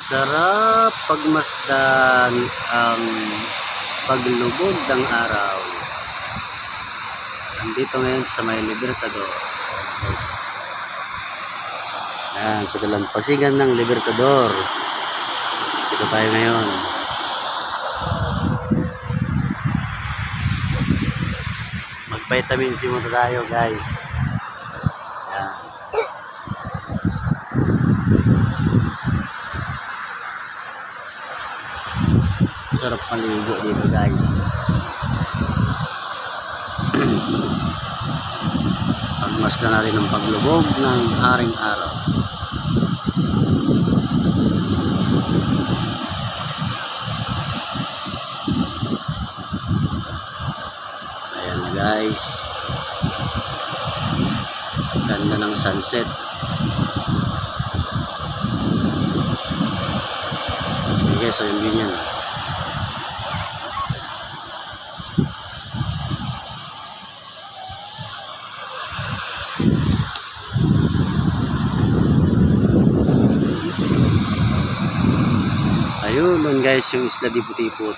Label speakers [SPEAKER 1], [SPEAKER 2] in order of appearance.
[SPEAKER 1] Sarap pagmasdan ang paglubog ng araw. Nandito ngayon sa may Libertador. Ayan, sa dalampasigan ng Libertador. Dito tayo ngayon. Mag-vitamin C muna tayo, guys. Ayan. Sarap maligo dito, guys. Pagmasdan natin ang paglubog ng haring araw. Ayan na, guys. Ganda ng sunset. Okay, so yung view niyan. Ayun, guys, yung isla Diputiput.